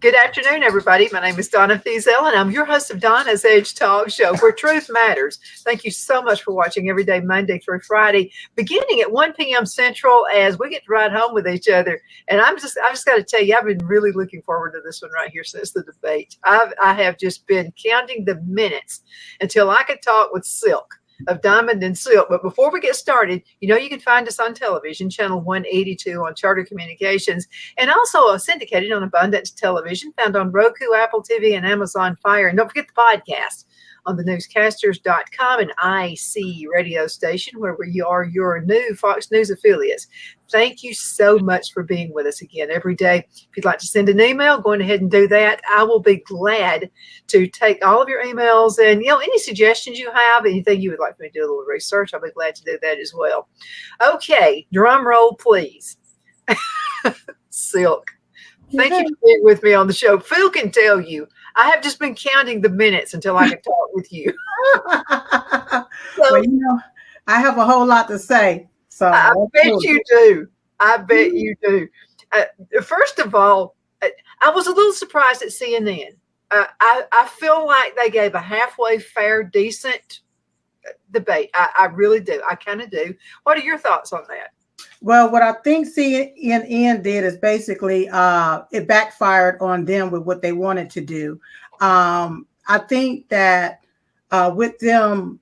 Good afternoon, everybody. My name is Donna Fiesel, and I'm your host of Donna's Edge Talk Show, where truth matters. Thank you so much for watching every day, Monday through Friday, beginning at 1 p.m. Central, as we get to ride home with each other. And I just got to tell you, I've been really looking forward to this one right here since the debate. I have just been counting the minutes until I could talk with Silk of Diamond and Silk. But before we get started, you can find us on television, channel 182 on Charter Communications, and also syndicated on Abundance Television, found on Roku, Apple TV, and Amazon Fire. And don't forget the podcast on the newscasters.com and IC radio station, where we are your new Fox News affiliates. Thank you so much for being with us again every day. If you'd like to send an email, go ahead and do that. I will be glad to take all of your emails and, any suggestions you have, anything you would like me to do a little research, I'll be glad to do that as well. Okay, drum roll, please. Silk. Thank you for being with me on the show. Phil can tell you, I have just been counting the minutes until I can talk with you. Well, I have a whole lot to say. So I bet you do. I bet you do. First of all, I was a little surprised at CNN. I feel like they gave a halfway fair, decent debate. I really do. I kind of do. What are your thoughts on that? Well, what I think CNN did is basically it backfired on them with what they wanted to do. I think that with them,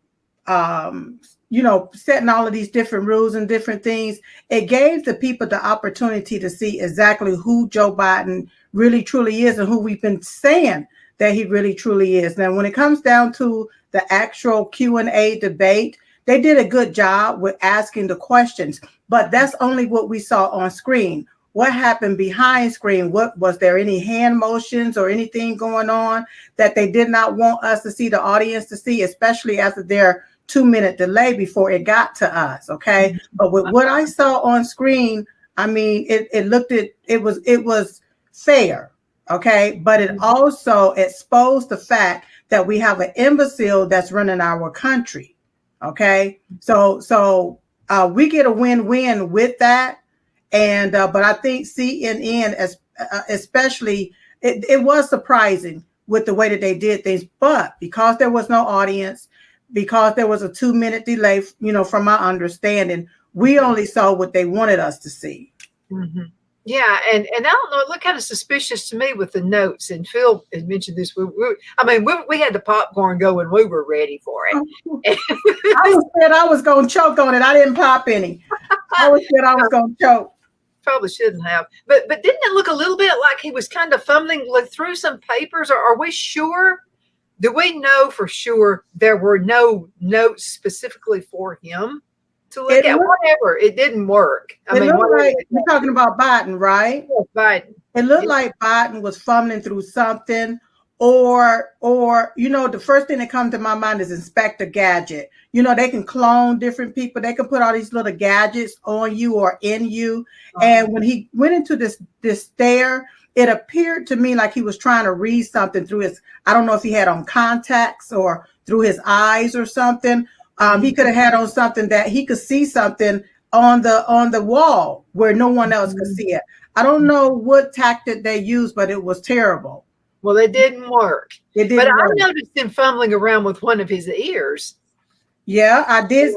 setting all of these different rules and different things, it gave the people the opportunity to see exactly who Joe Biden really truly is and who we've been saying that he really truly is. Now, when it comes down to the actual Q&A debate, they did a good job with asking the questions, but that's only what we saw on screen. What happened behind screen? What was there any hand motions or anything going on that they did not want us to see, the audience to see, especially after their 2-minute delay before it got to us? Okay. But with what I saw on screen, I mean, it was fair. Okay. But it also exposed the fact that we have an imbecile that's running our country. Okay. So we get a win-win with that. And but I think CNN, especially, it was surprising with the way that they did things. But because there was no audience, because there was a 2-minute delay, from my understanding, we only saw what they wanted us to see. Mm-hmm. Yeah, and I don't know, it looked kind of suspicious to me with the notes. And Phil had mentioned this. We had the popcorn going. We were ready for it. I said I was going to choke on it. I didn't pop any. I said I was going to choke. Probably shouldn't have. But didn't it look a little bit like he was kind of fumbling through some papers? Or are we sure? Do we know for sure there were no notes specifically for him to look at? Whatever. It didn't work. You're talking about Biden, right? Yes, Biden. It looked like Biden was fumbling through something, or the first thing that comes to my mind is Inspector Gadget. They can clone different people. They can put all these little gadgets on you or in you. Uh-huh. And when he went into this stare, it appeared to me like he was trying to read something through his, I don't know if he had on contacts or through his eyes or something. He could have had on something that he could see something on the wall where no one else could see it. I don't know what tactic they used, but it was terrible. Well, it didn't work. I noticed him fumbling around with one of his ears. Yeah, I did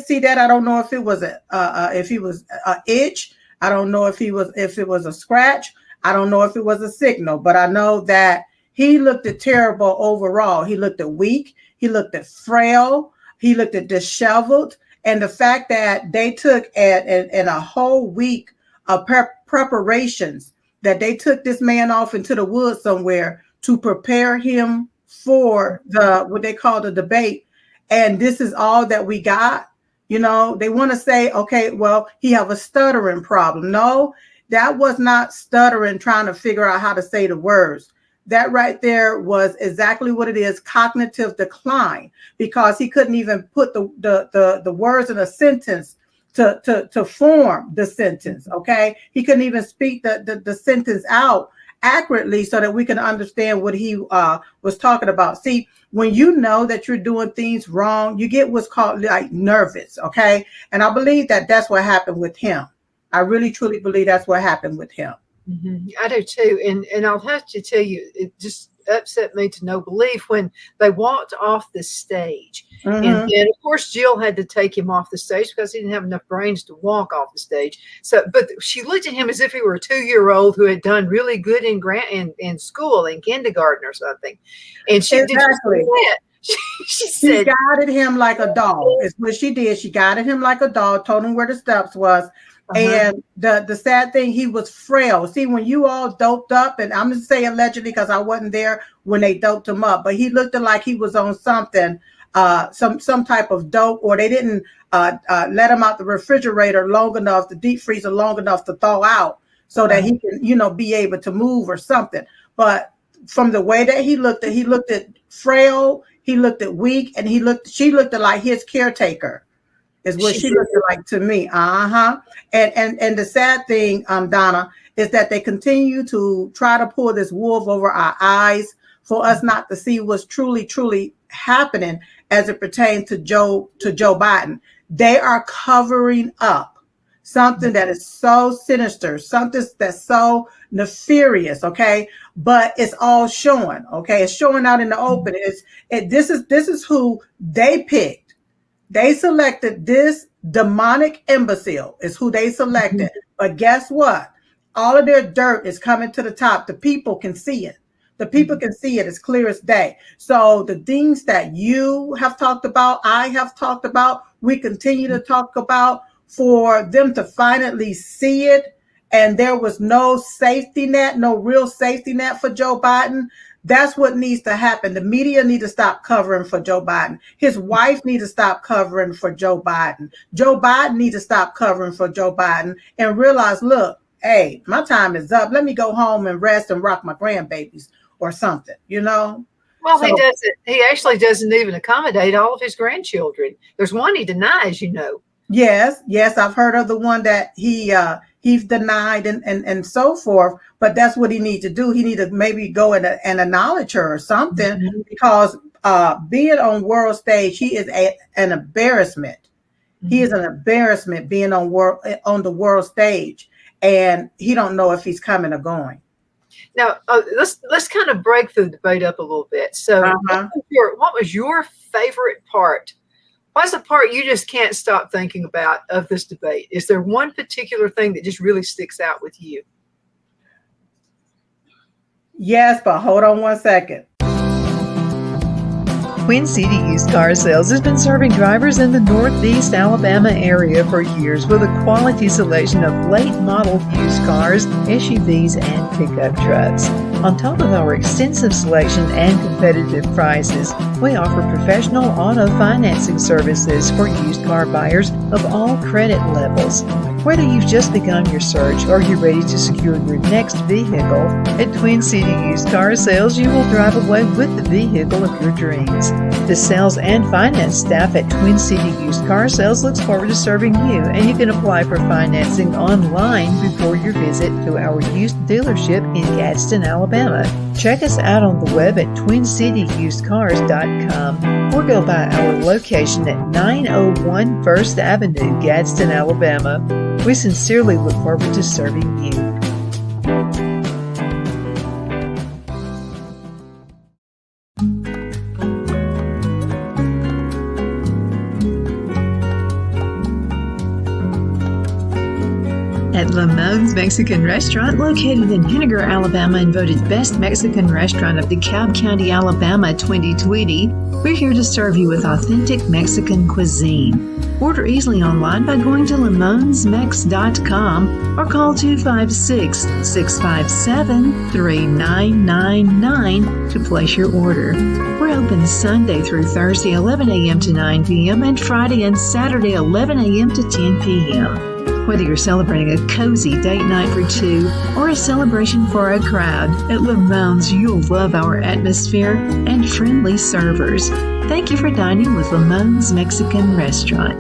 see that. I don't know if it was if he was an itch. I don't know if it was a scratch. I don't know if it was a signal, but I know that he looked terrible overall. He looked weak. He looked frail. He looked disheveled. And the fact that they took in a whole week of preparations, that they took this man off into the woods somewhere to prepare him for what they call the debate. And this is all that we got. They want to say, okay, well, he have a stuttering problem. No, that was not stuttering, trying to figure out how to say the words. That right there was exactly what it is, cognitive decline, because he couldn't even put the words in a sentence to form the sentence. Okay. He couldn't even speak the sentence out accurately so that we can understand what he was talking about. See, when you know that you're doing things wrong, you get what's called like nervous. Okay. And I believe that that's what happened with him. I really, truly believe that's what happened with him. I do too. And I'll have to tell you, it just upset me to no belief when they walked off the stage. And Mm-hmm. then, of course, Jill had to take him off the stage because he didn't have enough brains to walk off the stage. So, but she looked at him as if he were a 2-year-old who had done really good in school, in kindergarten or something. And she did Exactly. she She said, guided him like a dog. Is what she did. She guided him like a dog, told him where the steps was. And the sad thing, he was frail. See, when you all doped up, and I'm gonna say allegedly because I wasn't there when they doped him up, but he looked like he was on something, some type of dope, or they didn't let him out the refrigerator long enough, the deep freezer long enough to thaw out, so that he can, be able to move or something. But from the way that he looked at frail, he looked at weak, and she looked at like his caretaker. Is what she looked like to me. And the sad thing, Donna, is that they continue to try to pull this wool over our eyes for us not to see what's truly happening as it pertains to Joe Biden. They are covering up something that is so sinister, something that's so nefarious, okay? But it's all showing, okay? It's showing out in the open. This is who they picked. They selected this demonic imbecile is who they selected. But guess what? All of their dirt is coming to the top. The people can see it. The people can see it as clear as day. So the things that you have talked about, I have talked about, we continue to talk about, for them to finally see it. And there was no safety net, no real safety net for Joe Biden. That's what needs to happen. The media need to stop covering for Joe Biden. His wife need to stop covering for Joe Biden. Joe Biden need to stop covering for Joe Biden and realize, look, hey, my time is up. Let me go home and rest and rock my grandbabies or something, Well, he doesn't. He actually doesn't even accommodate all of his grandchildren. There's one he denies, Yes, I've heard of the one that he's denied and so forth, but that's what he needs to do. He needs to maybe go and acknowledge her or something, because being on world stage, he is an embarrassment. He is an embarrassment being on the world stage, and he don't know if he's coming or going. Now, let's kind of break the debate up a little bit. So, what was your favorite part? What's the part you just can't stop thinking about of this debate? Is there one particular thing that just really sticks out with you? Yes, but hold on one second. Twin City Used Car Sales has been serving drivers in the Northeast Alabama area for years with a quality selection of late model used cars, SUVs, and pickup trucks. On top of our extensive selection and competitive prices, we offer professional auto financing services for used car buyers of all credit levels. Whether you've just begun your search or you're ready to secure your next vehicle, at Twin City Used Car Sales, you will drive away with the vehicle of your dreams. The sales and finance staff at Twin City Used Car Sales looks forward to serving you, and you can apply for financing online before your visit to our used dealership in Gadsden, Alabama. Check us out on the web at twincityusedcars.com or go by our location at 901 First Avenue, Gadsden, Alabama. We sincerely look forward to serving you. At Lamone's Mexican Restaurant, located in Henniger, Alabama, and voted Best Mexican Restaurant of DeKalb County, Alabama 2020, we're here to serve you with authentic Mexican cuisine. Order easily online by going to lamonsmex.com or call 256-657-3999 to place your order. We're open Sunday through Thursday 11 a.m. to 9 p.m. and Friday and Saturday 11 a.m. to 10 p.m. Whether you're celebrating a cozy date night for two or a celebration for a crowd, at Lamone's you'll love our atmosphere and friendly servers. Thank you for dining with Lamone's Mexican Restaurant.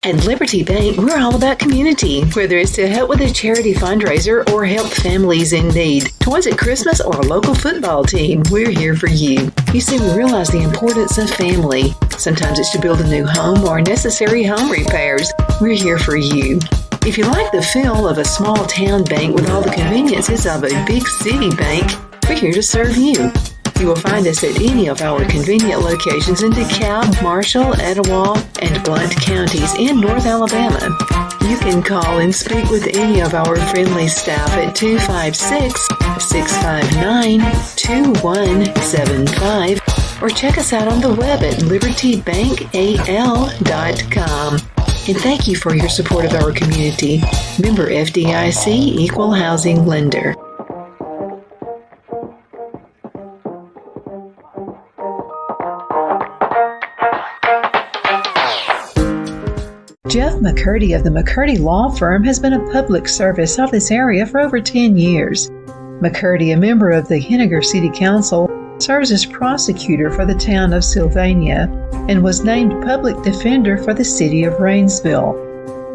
At Liberty Bank, we're all about community, whether it's to help with a charity fundraiser or help families in need. Toys at Christmas or a local football team, we're here for you. You see, we realize the importance of family. Sometimes it's to build a new home or necessary home repairs. We're here for you. If you like the feel of a small town bank with all the conveniences of a big city bank, we're here to serve you. You will find us at any of our convenient locations in DeKalb, Marshall, Etowah, and Blount counties in North Alabama. You can call and speak with any of our friendly staff at 256-659-2175 or check us out on the web at libertybankal.com. And thank you for your support of our community. Member FDIC Equal Housing Lender. Jeff McCurdy of the McCurdy Law Firm has been a public service of this area for over 10 years. McCurdy, a member of the Henniger City Council, serves as prosecutor for the town of Sylvania and was named public defender for the city of Rainsville.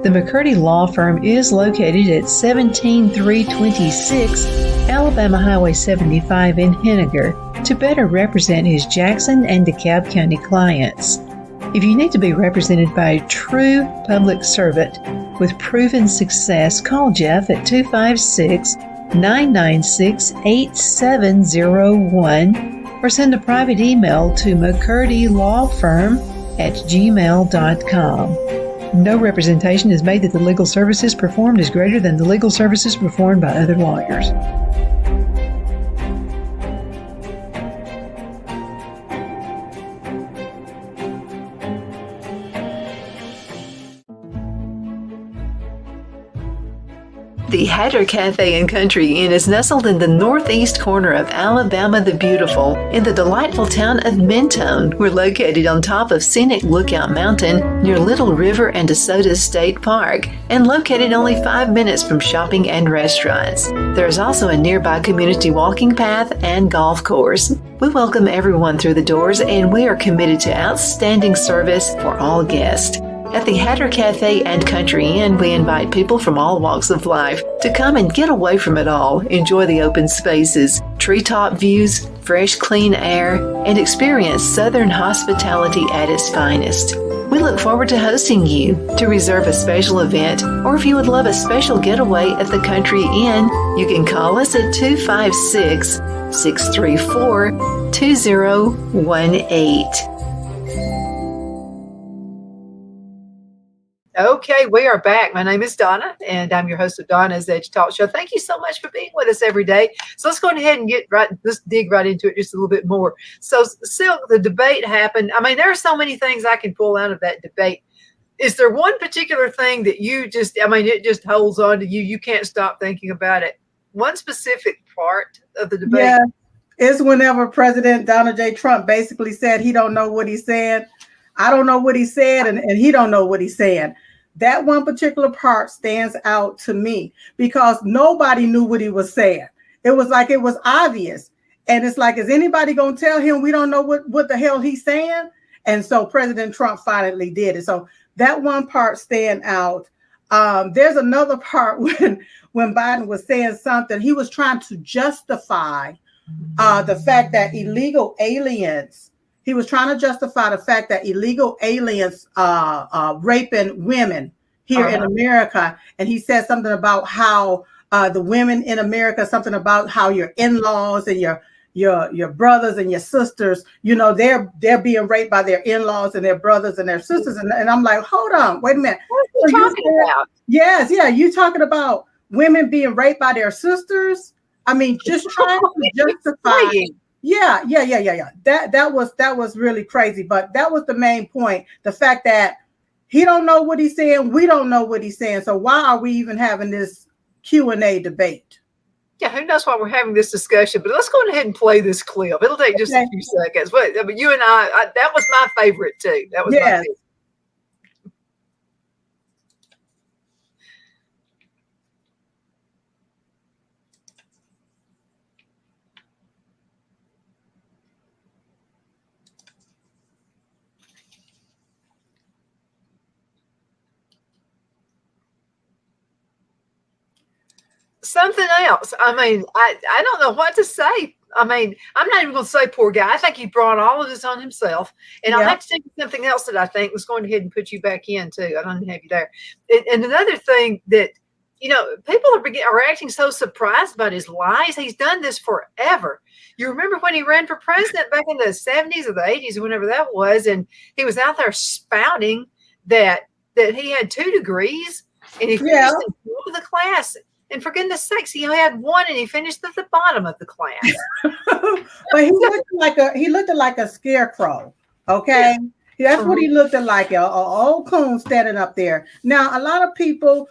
The McCurdy Law Firm is located at 17326 Alabama Highway 75 in Henniger to better represent his Jackson and DeKalb County clients. If you need to be represented by a true public servant with proven success, call Jeff at 256-996-8701 or send a private email to mccurdylawfirm@gmail.com. No representation is made that the legal services performed is greater than the legal services performed by other lawyers. The Hatter Cafe and Country Inn is nestled in the northeast corner of Alabama the Beautiful in the delightful town of Mentone. We're located on top of scenic Lookout Mountain near Little River and DeSoto State Park and located only 5 minutes from shopping and restaurants. There is also a nearby community walking path and golf course. We welcome everyone through the doors and we are committed to outstanding service for all guests. At the Hatter Cafe and Country Inn, we invite people from all walks of life to come and get away from it all, enjoy the open spaces, treetop views, fresh, clean air, and experience Southern hospitality at its finest. We look forward to hosting you. To reserve a special event, or if you would love a special getaway at the Country Inn, you can call us at 256-634-2018. Okay, we are back. My name is Donna, and I'm your host of Donna's Edge Talk Show. Thank you so much for being with us every day. So let's go ahead and let's dig right into it just a little bit more. So, Silk, the debate happened. I mean, there are so many things I can pull out of that debate. Is there one particular thing that it just holds on to you? You can't stop thinking about it. One specific part of the debate? Yeah, it's whenever President Donald J. Trump basically said he don't know what he's saying. I don't know what he said, and he don't know what he's saying. That one particular part stands out to me because nobody knew what he was saying. It was like it was obvious. And it's like, is anybody going to tell him we don't know what the hell he's saying? And so President Trump finally did it. So that one part stand out. There's another part when Biden was saying something, he was trying to justify the fact that illegal aliens, he was trying to justify the fact that illegal aliens raping women here in America. And he said something about how the women in America, something about how your in-laws and your brothers and your sisters, you know, they're being raped by their in-laws and their brothers and their sisters. And I'm like, hold on, wait a minute. What are you talking about? Yes, yeah. You talking about women being raped by their sisters? I mean, just trying to justify. Yeah. That was really crazy, but that was the main point. The fact that he don't know what he's saying, we don't know what he's saying. So why are we even having this Q&A debate? Yeah, who knows why we're having this discussion? But let's go ahead and play this clip. It'll take just a few seconds. But I mean, you and I that was my favorite too. That was my favorite. something else. I mean, I don't know what to say. I mean, I'm not even going to say poor guy. I think he brought all of this on himself. And I'll Yeah. have to tell you something else that I think was going ahead and put you back in too. I don't have you there. And another thing that, people are acting so surprised about his lies. He's done this forever. You remember when he ran for president back in the 70s or the 80s, or whenever that was, and he was out there spouting that he had 2 degrees and he finished Yeah. in the top of the class. And for goodness sakes, he had 1 and he finished at the bottom of the class. But he looked like a scarecrow. Okay. That's what he looked like, a old coon standing up there. Now, a lot of people,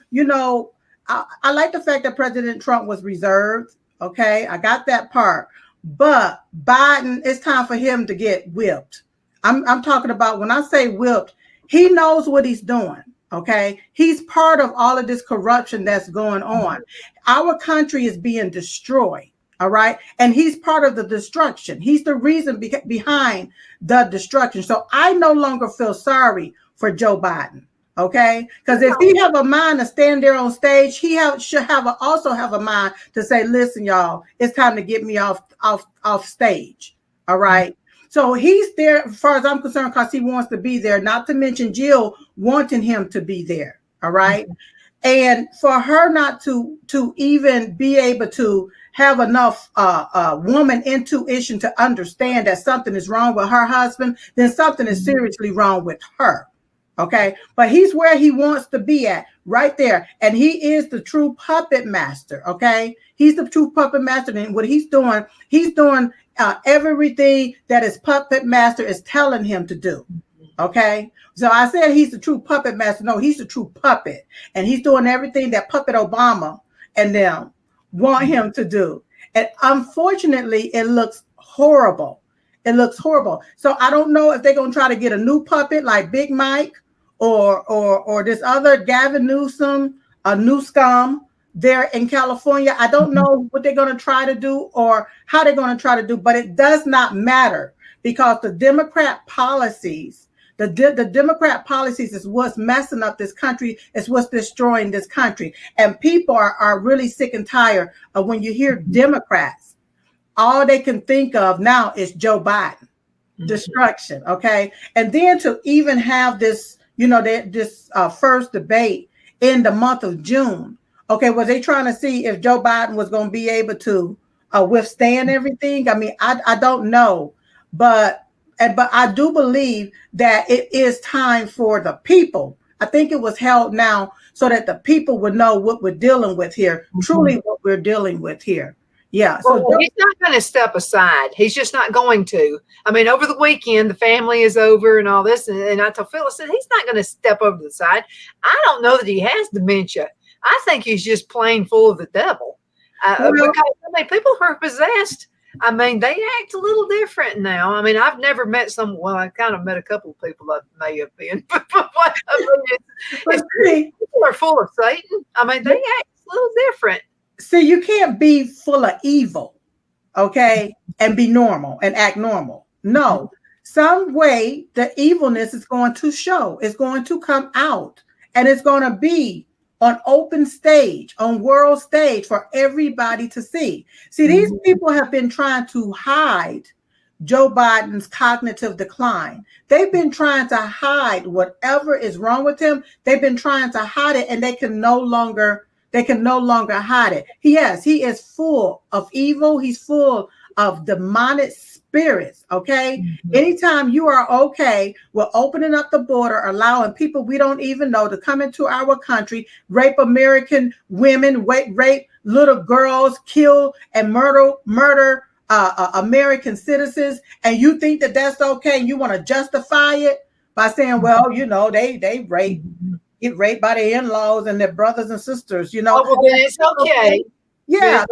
I like the fact that President Trump was reserved. Okay. I got that part. But Biden, it's time for him to get whipped. I'm talking about, when I say whipped, he knows what he's doing. Okay. He's part of all of this corruption that's going on. Our country is being destroyed. All right. And he's part of the destruction. He's the reason behind the destruction. So I no longer feel sorry for Joe Biden. Okay. Because if he have a mind to stand there on stage, he should also have a mind to say, listen, y'all, it's time to get me off stage. All right. So he's there, as far as I'm concerned, because he wants to be there, not to mention Jill wanting him to be there. All right. And for her not to even be able to have enough woman intuition to understand that something is wrong with her husband, then something is seriously wrong with her. Okay. But he's where he wants to be at, right there. And he is the true puppet master. Okay. He's the true puppet master. And what he's doing everything that his puppet master is telling him to do. Okay. So I said he's the true puppet master. No, he's the true puppet. And he's doing everything that Puppet Obama and them want him to do. And unfortunately, it looks horrible. It looks horrible. So I don't know if they're going to try to get a new puppet like Big Mike or this other Gavin Newsom, a new scum there in California. I don't know what they're going to try to do or how they're going to try to do, but it does not matter because the Democrat policies, the Democrat policies is what's messing up this country, is what's destroying this country. And people are really sick and tired of when you hear Democrats, all they can think of now is Joe Biden, destruction. Okay. And then to even have this, this first debate in the month of June. Okay. Was they trying to see if Joe Biden was going to be able to withstand everything? I mean, I don't know, but I do believe that it is time for the people. I think it was held now so that the people would know what we're dealing with here, truly what we're dealing with here. Yeah. So he's not going to step aside. He's just not going to. I mean, over the weekend, the family is over and all this. And I told Phyllis, he's not going to step over the side. I don't know that he has dementia. I think he's just plain full of the devil. Because people who are possessed, I mean, they act a little different now. I mean, I've never met someone. Well, I kind of met a couple of people that may have been. But people are full of Satan. I mean, they act a little different. See, you can't be full of evil, okay, and be normal and act normal. No, some way the evilness is going to show. It's going to come out, and it's going to be on open stage, on world stage for everybody to see. See, these people have been trying to hide Joe Biden's cognitive decline. They've been trying to hide whatever is wrong with him. They've been trying to hide it, and they can no longer hide it. He is full of evil. He's full of demonic spirits. Okay. Anytime you are okay with opening up the border, allowing people we don't even know to come into our country, rape American women, rape little girls, kill and murder American citizens, and you think that that's okay, and you want to justify it by saying, well, they rape. Get raped by their in-laws and their brothers and sisters, Oh, well, then it's okay. Yeah.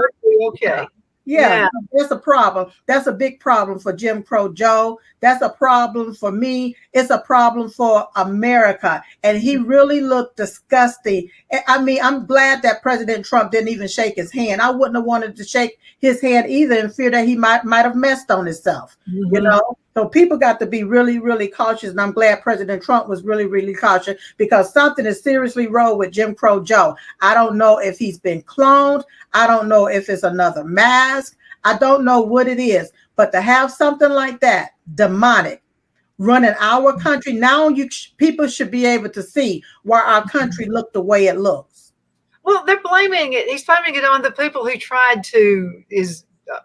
Okay. Yeah, it's a problem. That's a big problem for Jim Crow Joe. That's a problem for me. It's a problem for America. And he really looked disgusting. I mean, I'm glad that President Trump didn't even shake his hand. I wouldn't have wanted to shake his hand either in fear that he might have messed on himself, you know? So people got to be really, really cautious. And I'm glad President Trump was really, really cautious because something is seriously wrong with Jim Crow Joe. I don't know if he's been cloned. I don't know if it's another mask. I don't know what it is. But to have something like that, demonic, running our country, now people should be able to see why our country looked the way it looks. Well, they're blaming it. He's blaming it on the people who tried to,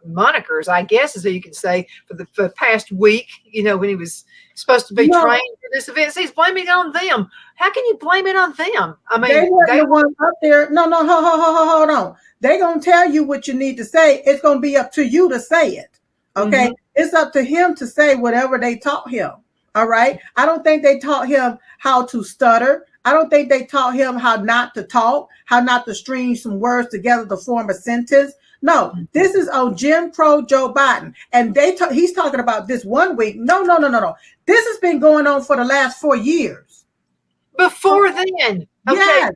monikers, I guess, as you can say, for the past week, you know, when he was supposed to be trained for this event. So he's blaming it on them. How can you blame it on them? I mean, they weren't up there. No, hold on. They're going to tell you what you need to say. It's going to be up to you to say it. Okay. It's up to him to say whatever they taught him. All right. I don't think they taught him how to stutter. I don't think they taught him how not to talk, how not to string some words together to form a sentence. No, this is on Jim Crow Joe Biden. And he's talking about this 1 week. No. This has been going on for the last 4 years. Before then. Okay. Yes.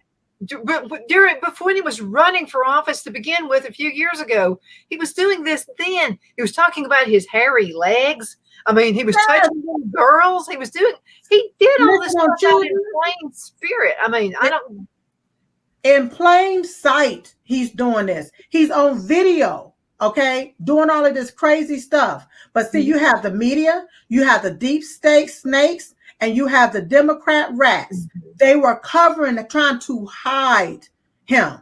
Before he was running for office to begin with a few years ago, he was doing this then. He was talking about his hairy legs. I mean, he was touching girls. He did all this stuff out in plain spirit. I mean, in plain sight, he's doing this. He's on video, okay, doing all of this crazy stuff. But see, you have the media, you have the deep state snakes, and you have the Democrat rats. They were covering, trying to hide him,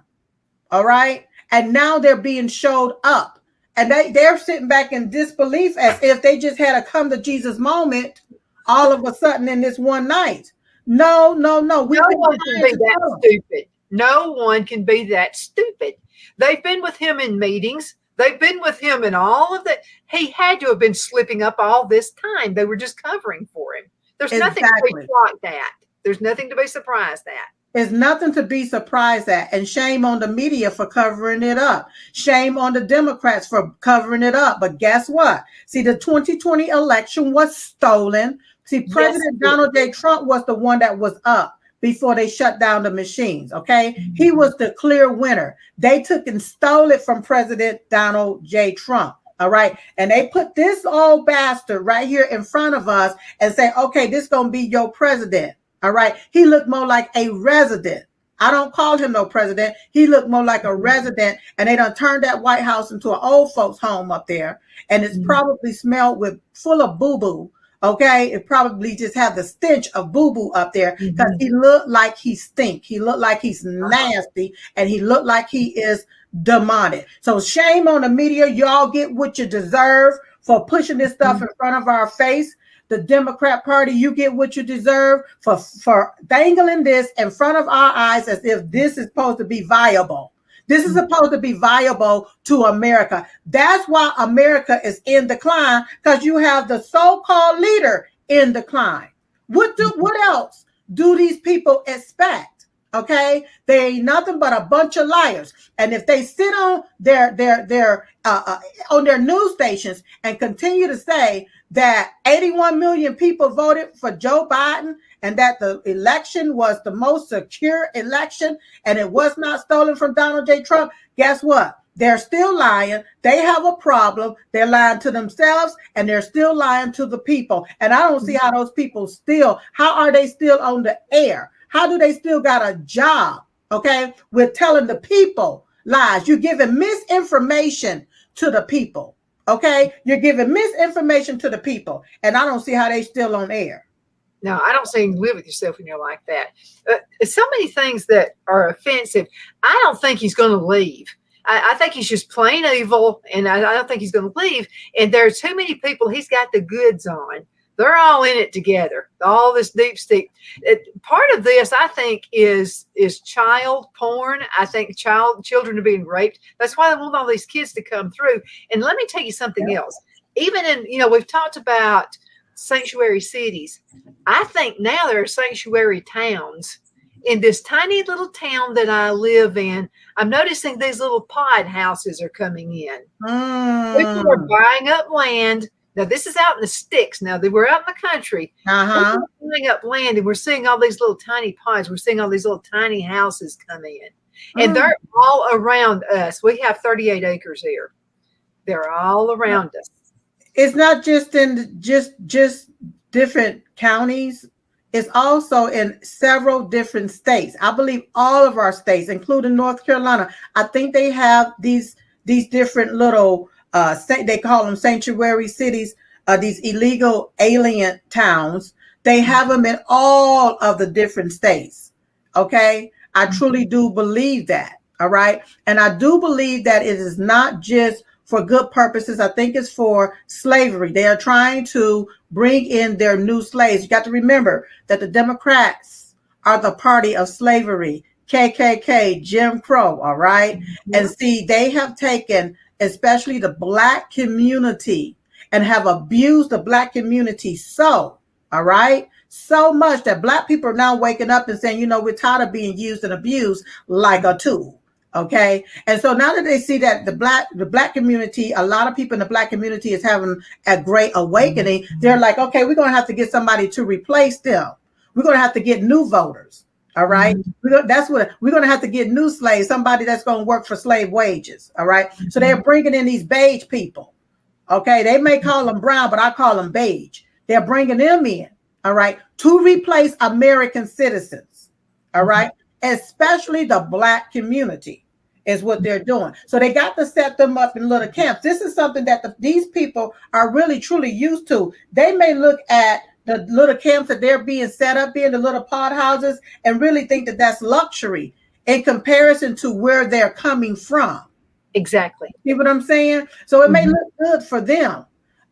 all right? And now they're being showed up. And they're sitting back in disbelief as if they just had a come to Jesus moment all of a sudden in this one night. No. No one can be that stupid. No one can be that stupid. They've been with him in meetings. They've been with him in all of that. He had to have been slipping up all this time. They were just covering for him. There's nothing to be shocked at. There's nothing to be surprised at. There's nothing to be surprised at. And shame on the media for covering it up. Shame on the Democrats for covering it up. But guess what? See, the 2020 election was stolen. See, President Donald J. Trump was the one that was up before they shut down the machines, okay? He was the clear winner. They took and stole it from President Donald J. Trump, all right? And they put this old bastard right here in front of us and say, okay, this is going to be your president. All right. He looked more like a resident. I don't call him no president. He looked more like a resident. And they done turned that White House into an old folks home up there. And it's probably smelled full of boo-boo. Okay. It probably just had the stench of boo-boo up there because he looked like he stink. He looked like he's nasty. And he looked like he is demonic. So shame on the media. Y'all get what you deserve for pushing this stuff in front of our face. The Democrat Party, you get what you deserve for dangling this in front of our eyes as if this is supposed to be viable. This is supposed to be viable to America. That's why America is in decline, because you have the so-called leader in decline. What else do these people expect? Okay, they ain't nothing but a bunch of liars. And if they sit on their news stations and continue to say that 81 million people voted for Joe Biden and that the election was the most secure election and it was not stolen from Donald J. Trump, guess what? They're still lying. They have a problem. They're lying to themselves and they're still lying to the people. And I don't see how those people how are they still on the air? How do they still got a job? Okay, with telling the people lies. You're giving misinformation to the people. Okay, you're giving misinformation to the people, and I don't see how they still on air. No, I don't see you live with yourself when you're like that. So many things that are offensive. I don't think he's going to leave. I think he's just plain evil, and I don't think he's going to leave. And there are too many people he's got the goods on. They're all in it together. All this deep state. Part of this, I think, is child porn. I think children are being raped. That's why they want all these kids to come through. And let me tell you something else. Even in, we've talked about sanctuary cities. I think now there are sanctuary towns in this tiny little town that I live in, I'm noticing these little pod houses are coming in. People are buying up land. Now, this is out in the sticks. Now, they were out in the country. Uh-huh. We're buying up land, and we're seeing all these little tiny pods. We're seeing all these little tiny houses come in. And they're all around us. We have 38 acres here. They're all around us. It's not just in just different counties. It's also in several different states. I believe all of our states, including North Carolina, I think they have these different little they call them sanctuary cities, these illegal alien towns. They have them in all of the different states. Okay. I truly do believe that. All right. And I do believe that it is not just for good purposes. I think it's for slavery. They are trying to bring in their new slaves. You got to remember that the Democrats are the party of slavery, KKK, Jim Crow. All right. And see, they have taken especially the Black community and have abused the Black community so much that Black people are now waking up and saying, we're tired of being used and abused like a tool. Okay. And so now that they see that the black community, a lot of people in the Black community is having a great awakening, they're like, okay, we're going to have to get somebody to replace them. We're going to have to get new voters. All right. That's what we're going to have to get, new slaves, somebody that's going to work for slave wages. All right. So they're bringing in these beige people. Okay. They may call them brown, but I call them beige. They're bringing them in. All right. To replace American citizens. All right. Especially the Black community is what they're doing. So they got to set them up in little camps. This is something that these people are really, truly used to. They may look at the little camps that they're being set up in, the little pod houses, and really think that that's luxury in comparison to where they're coming from. Exactly. See what I'm saying? So it may look good for them.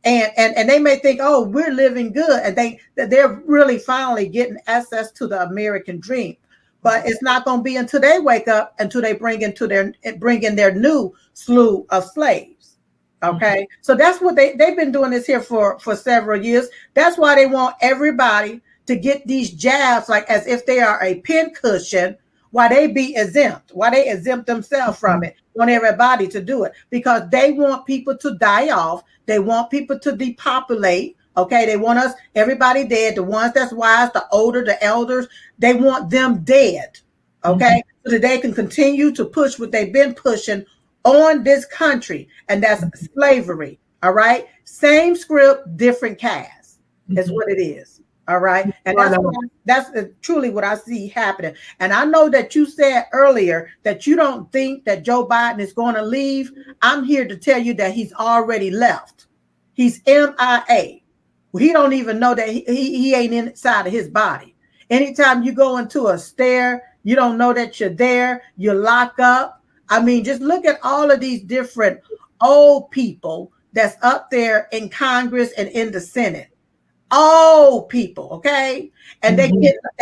And they may think, oh, we're living good. And they're really finally getting access to the American dream. But it's not going to be until they wake up, until they bring in their new slew of slaves. Okay. So that's what they've been doing this here for several years. That's why they want everybody to get these jabs, like as if they are a pincushion, why they be exempt, why they exempt themselves from it, want everybody to do it, because they want people to die off. They want people to depopulate. Okay. They want everybody dead. The ones that's wise, the older, the elders, they want them dead. Okay. So that they can continue to push what they've been pushing on this country, and that's slavery. All right. Same script, different cast. That's what it is. All right. And that's truly what I see happening. And I know that you said earlier that you don't think that Joe Biden is going to leave. I'm here to tell you that he's already left. He's MIA. He don't even know that he ain't inside of his body. Anytime you go into a stair, you don't know that you're there. You lock up. I mean, just look at all of these different old people that's up there in Congress and in the Senate. Old people, okay? And they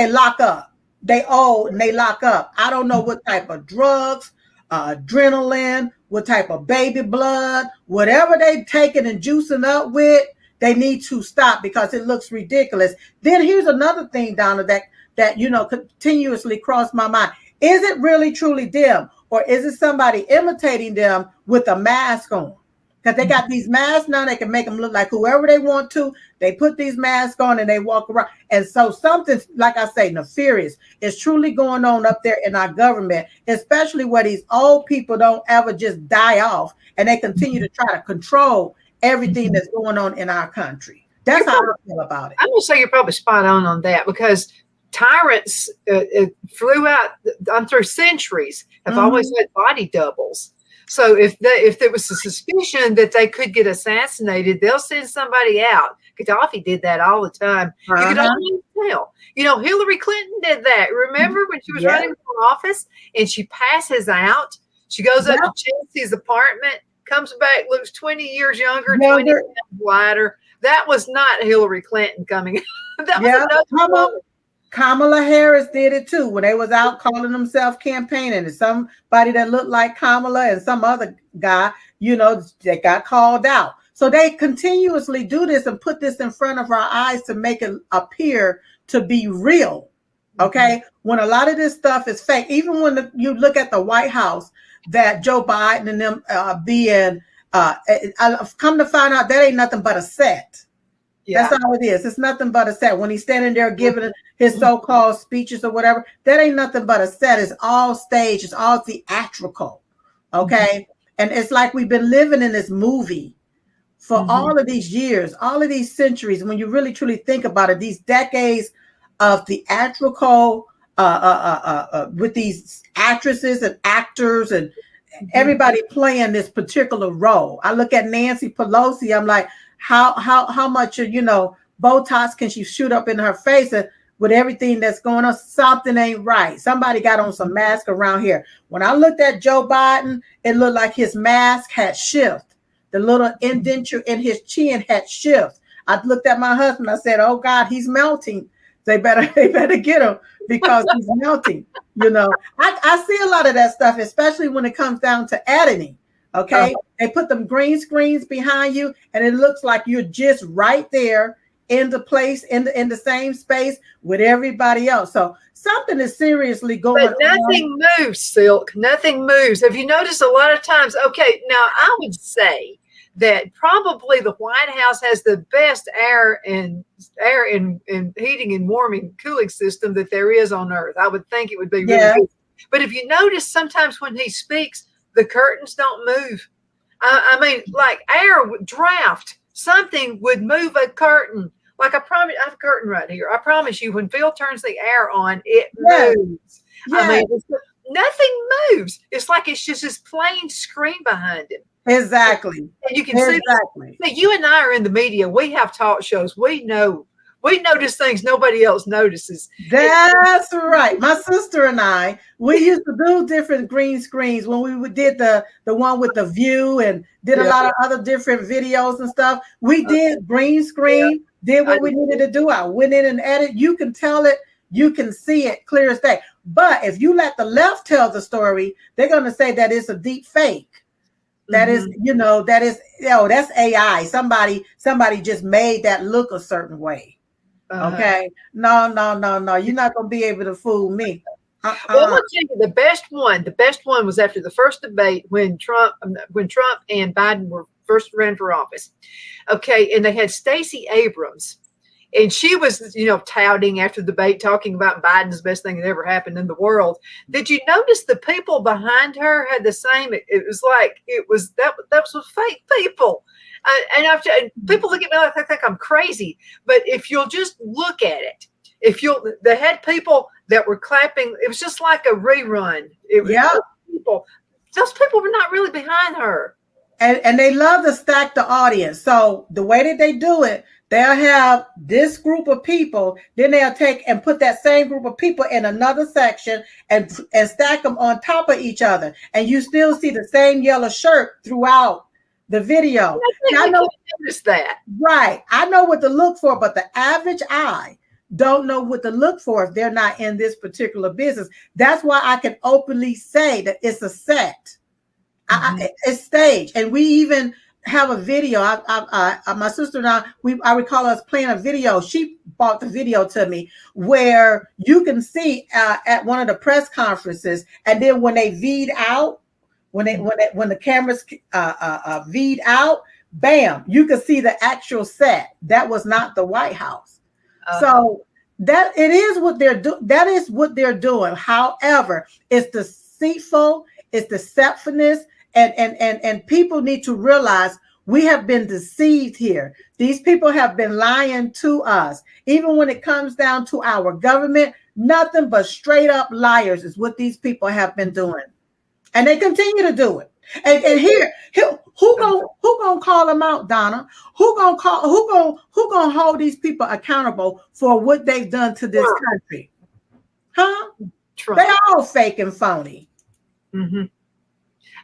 lock up. They old and they lock up. I don't know what type of drugs, adrenaline, what type of baby blood, whatever they taking and juicing up with, they need to stop because it looks ridiculous. Then here's another thing, Donna, that continuously crossed my mind. Is it really truly them? Or is it somebody imitating them with a mask on? Because they got these masks now, they can make them look like whoever they want to. They put these masks on and they walk around. And so something, like I say, nefarious is truly going on up there in our government, especially where these old people don't ever just die off and they continue to try to control everything that's going on in our country. That's how I feel about it. I'm going to say you're probably spot on that, because tyrants through centuries have always had body doubles. So if there was a suspicion that they could get assassinated, they'll send somebody out. Gaddafi did that all the time. You could always tell. Hillary Clinton did that. Remember when she was running for office and she passes out? She goes up to Chelsea's apartment, comes back, looks 20 years younger, 20 years wider. That was not Hillary Clinton coming. That was another woman. Kamala Harris did it too when they was out calling themselves campaigning, and somebody that looked like Kamala and some other guy, that got called out. So they continuously do this and put this in front of our eyes to make it appear to be real. Okay. When a lot of this stuff is fake, even when you look at the White House, that Joe Biden and them I've come to find out that ain't nothing but a set. Yeah. That's all it is. It's nothing but a set. When he's standing there giving his so-called speeches or whatever, that ain't nothing but a set. It's all staged. It's all theatrical. Okay. And it's like we've been living in this movie for all of these years, all of these centuries. When you really truly think about it, these decades of theatrical with these actresses and actors and everybody playing this particular role. I look at Nancy Pelosi. I'm like, how much Botox can she shoot up in her face? And with everything that's going on, something ain't right. Somebody got on some mask around here. When I looked at Joe Biden, it looked like his mask had shifted. The little indenture in his chin had shifted. I looked at my husband. I said, "Oh God, he's melting. They better get him because he's melting." I see a lot of that stuff, especially when it comes down to editing. Okay, they put them green screens behind you, and it looks like you're just right there in the place in the same space with everybody else. So something is seriously going on. But nothing moves, Silk. Nothing moves. Have you noticed a lot of times? Okay, now I would say that probably the White House has the best air and heating and warming cooling system that there is on Earth. I would think it would be really good. But if you notice, sometimes when he speaks, the curtains don't move. I mean, like air would draft. Something would move a curtain. Like I promise, I have a curtain right here. I promise you, when Phil turns the air on, it moves. I mean, nothing moves. It's like it's just this plain screen behind him. Exactly. And you can see, you and I are in the media. We have talk shows. We notice things nobody else notices. That's right. My sister and I, we used to do different green screens when we did the one with the view and did a lot of other different videos and stuff. We did green screen, did what we needed to do. I went in and edited. You can tell it. You can see it clear as day. But if you let the left tell the story, they're going to say that it's a deep fake. That is, that's AI. Somebody just made that look a certain way. Okay. No. You're not going to be able to fool me. Well, I'm going to tell you the best one was after the first debate when Trump and Biden were first ran for office. Okay. And they had Stacey Abrams. And she was, touting after the debate, talking about Biden's the best thing that ever happened in the world. Did you notice the people behind her had the same? It was like that was fake people. And people look at me like they think I'm crazy. But if you'll just look at it, they had people that were clapping. It was just like a rerun. Those people were not really behind her. And they love to stack the audience. So the way that they do it, they'll have this group of people, then they'll take and put that same group of people in another section and stack them on top of each other. And you still see the same yellow shirt throughout the video. I know that. Right. I know what to look for, but the average eye don't know what to look for if they're not in this particular business. That's why I can openly say that it's a set. It's staged. And we even have a video. My sister and I recall us playing a video. She bought the video to me where you can see at one of the press conferences, and then when they V'd out, when the cameras V'd out, bam, you can see the actual set. That was not the White House. So that is what they're doing. However, it's deceitful, it's deceptiveness. And people need to realize we have been deceived here. These people have been lying to us. Even when it comes down to our government, nothing but straight up liars is what these people have been doing. And they continue to do it. And here, who gonna call them out, Donna? Who gonna hold these people accountable for what they've done to this country? Huh? Trump. They all fake and phony. Mm-hmm.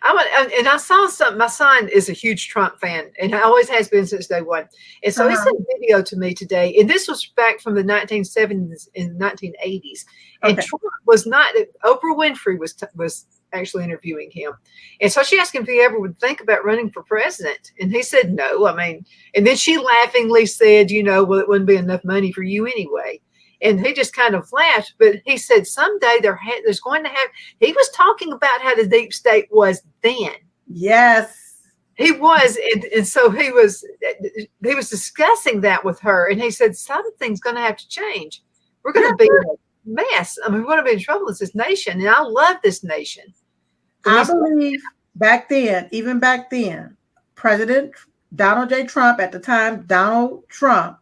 And I saw something. My son is a huge Trump fan, and always has been since day one. And so he sent a video to me today, and this was back from the 1970s and 1980s. And Trump was not. Oprah Winfrey was actually interviewing him, and so she asked him if he ever would think about running for president, and he said no. I mean, and then she laughingly said, well, it wouldn't be enough money for you anyway. And he just kind of laughed, but he said someday there's going to have. He was talking about how the deep state was then. Yes, he was, and so he was discussing that with her, and he said something's going to have to change. We're going to be in a mess. I mean, we're going to be in trouble as this nation, and I love this nation. I believe even back then, President Donald J. Trump at the time, Donald Trump,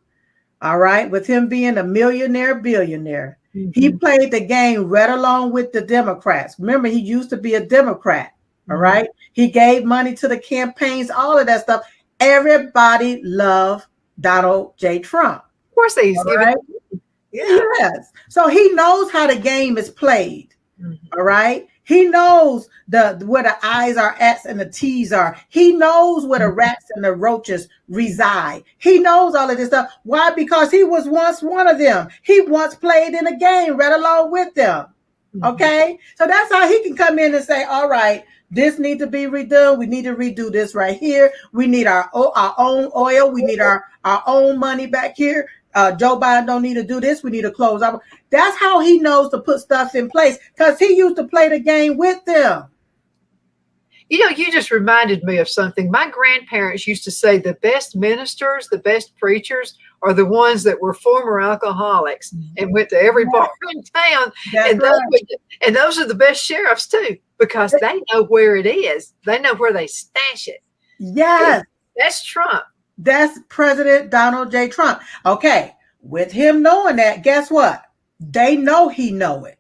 all right, with him being a billionaire, he played the game right along with the Democrats. Remember, he used to be a Democrat, all right? He gave money to the campaigns, all of that stuff. Everybody loved Donald J. Trump. Of course, he's right? Yes. So he knows how the game is played, all right? He knows where the I's are T's and the T's are. He knows where the rats and the roaches reside. He knows all of this stuff. Why? Because he was once one of them. He once played in a game right along with them. Okay? So that's how he can come in and say, all right, this needs to be redone. We need to redo this right here. We need our own oil. We need our own money back here. Joe Biden don't need to do this. We need to close up. That's how he knows to put stuff in place, because he used to play the game with them. You know, you just reminded me of something. My grandparents used to say the best ministers, the best preachers are the ones that were former alcoholics and went to every bar in town. And those are the best sheriffs too, because they know where it is. They know where they stash it. Yes. That's Trump. That's President Donald J. Trump. Okay. With him knowing that, guess what? They know he know it.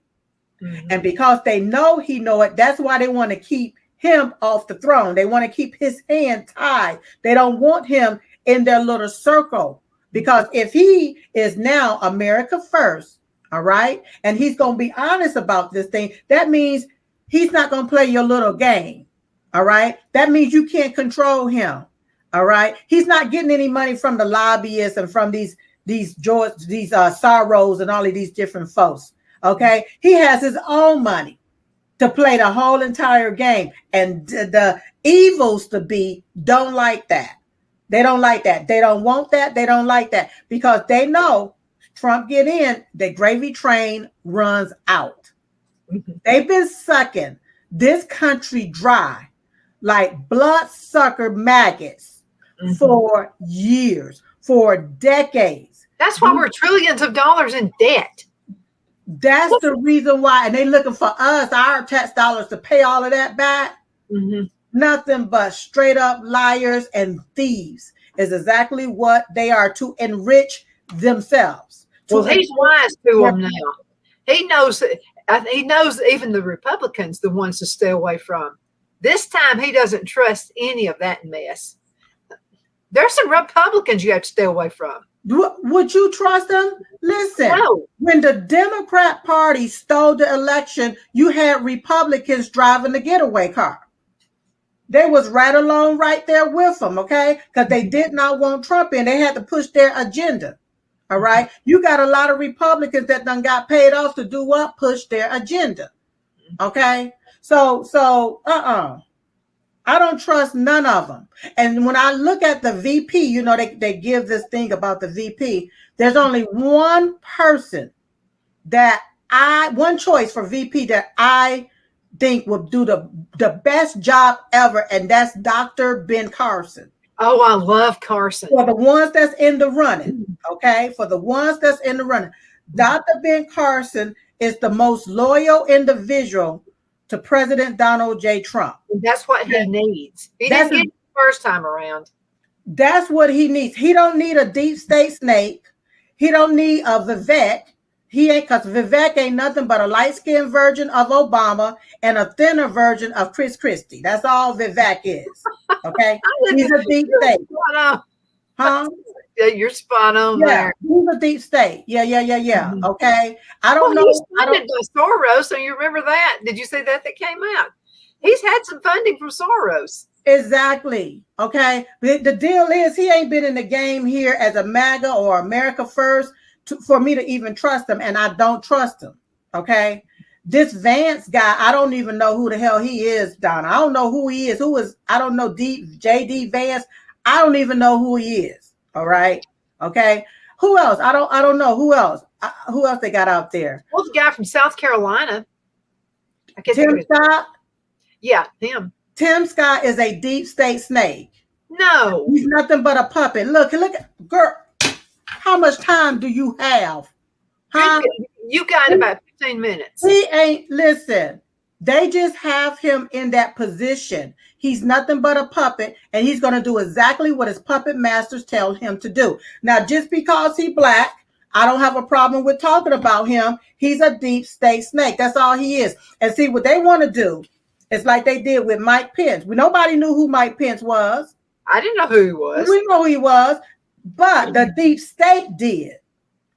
And because they know he know it, that's why they want to keep him off the throne. They want to keep his hand tied. They don't want him in their little circle, because if he is now America first, all right, and he's going to be honest about this thing, that means he's not going to play your little game. All right. That means you can't control him. All right. He's not getting any money from the lobbyists and from these Soros and all of these different folks. Okay. He has his own money to play the whole entire game. And the evils to be don't like that. They don't like that. They don't want that. They don't like that, because they know Trump get in, the gravy train runs out. They've been sucking this country dry like bloodsucker maggots for years, for decades. That's why we're trillions of dollars in debt. That's the reason why. And they're looking for us, our tax dollars, to pay all of that back. Nothing but straight up liars and thieves is exactly what they are, to enrich themselves. Well, he's wise to them now. He knows even the Republicans, the ones to stay away from. This time, he doesn't trust any of that mess. There's some Republicans you have to stay away from. Would you trust them? Listen, no. When the Democrat Party stole the election, you had Republicans driving the getaway car. They was right along right there with them, okay? Because they did not want Trump in. They had to push their agenda, all right? You got a lot of Republicans that done got paid off to do what? Push their agenda, okay? So, I don't trust none of them. And when I look at the VP, you know, they give this thing about the VP. There's only one person one choice for VP that I think will do the best job ever, and that's Dr. Ben Carson. Oh, I love Carson. For the ones that's in the running, okay? For the ones that's in the running, Dr. Ben Carson is the most loyal individual to President Donald J. Trump. That's what he needs. He didn't get it the first time around. That's what he needs. He don't need a deep state snake. He don't need a Vivek. Because Vivek ain't nothing but a light-skinned version of Obama and a thinner version of Chris Christie. That's all Vivek is. Okay? He's a deep state. Huh? Yeah, you're spot on there. He's a deep state. Yeah. Okay. I don't know. He's funded by Soros, so you remember that? Did you see that came out? He's had some funding from Soros. Exactly. Okay. The deal is he ain't been in the game here as a MAGA or America First for me to even trust him, and I don't trust him. Okay. This Vance guy, I don't even know who the hell he is, Donna. I don't know who he is. I don't know JD Vance. I don't even know who he is. All right. Okay. Who else? I don't know who else. Who else they got out there? Well, the guy from South Carolina. I can't think Tim of his- Scott. Yeah, him. Tim Scott is a deep state snake. No. He's nothing but a puppet. Look, girl. How much time do you have? Huh? You got about 15 minutes. He ain't, listen, they just have him in that position. He's nothing but a puppet, and he's going to do exactly what his puppet masters tell him to do. Now, just because he's black, I don't have a problem with talking about him. He's a deep state snake. That's all he is. And see, what they want to do is like they did with Mike Pence. Nobody knew who Mike Pence was. I didn't know who he was. We know who he was, but the deep state did.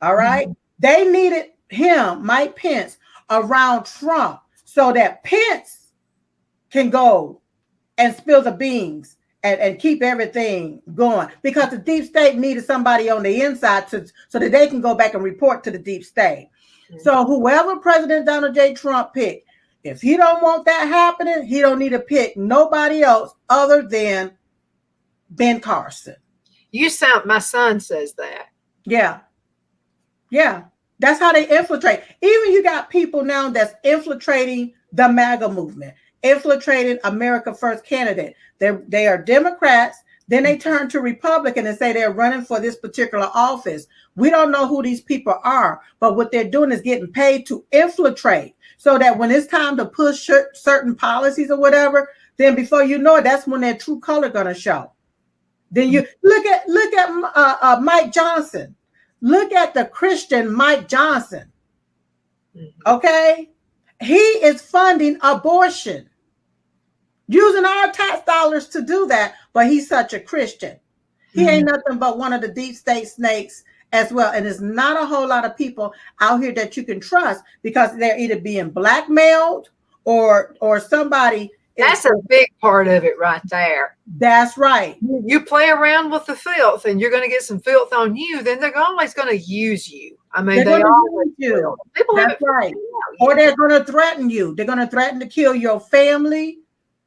All right? They needed him, Mike Pence, around Trump so that Pence can go and spill the beans and keep everything going, because the deep state needed somebody on the inside so that they can go back and report to the deep state. So whoever President Donald J. Trump picked, if he don't want that happening, he don't need to pick nobody else other than Ben Carson. My son says that. Yeah. That's how they infiltrate. Even you got people now that's infiltrating the MAGA movement, infiltrating America First candidate. They are Democrats. Then they turn to Republican and say they're running for this particular office. We don't know who these people are, but what they're doing is getting paid to infiltrate, so that when it's time to push certain policies or whatever, then before you know it, that's when their true color going to show. Then you look at Mike Johnson. Look at the Christian Mike Johnson. Okay? He is funding abortion, using our tax dollars to do that, but he's such a Christian. He ain't nothing but one of the deep state snakes as well. And there's not a whole lot of people out here that you can trust, because they're either being blackmailed or somebody. That's a big part of it right there. That's right. You play around with the filth and you're going to get some filth on you, then they're always going to use you. I mean, they always do. People That's right. Or they're going to threaten you. They're going to threaten to kill your family.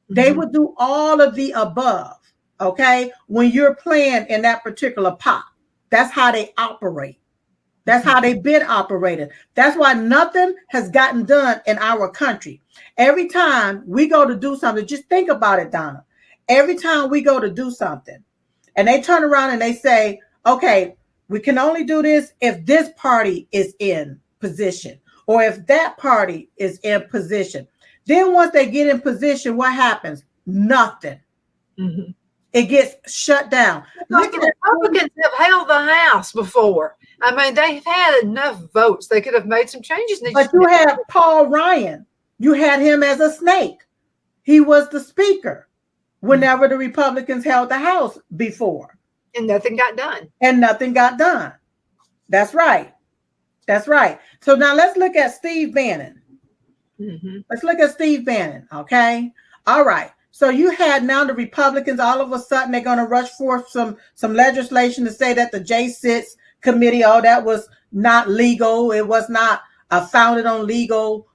They would do all of the above, okay, when you're playing in that particular pot. That's how they operate. That's how they've been operated. That's why nothing has gotten done in our country. Every time we go to do something, just think about it, Donna. Every time we go to do something and they turn around and they say, okay, we can only do this if this party is in position, or if that party is in position. Then once they get in position, what happens? Nothing. It gets shut down. Look, the Republicans have held the House before. I mean, they've had enough votes. They could have made some changes. But you had Paul Ryan. You had him as a snake. He was the speaker whenever the Republicans held the House before. And nothing got done. That's right. That's right. So now let's look at Steve Bannon. Let's look at Steve Bannon. Okay. All right. So you had now the Republicans, all of a sudden, they're going to rush forth some legislation to say that the J6 committee, that was not legal. It was not founded on legal.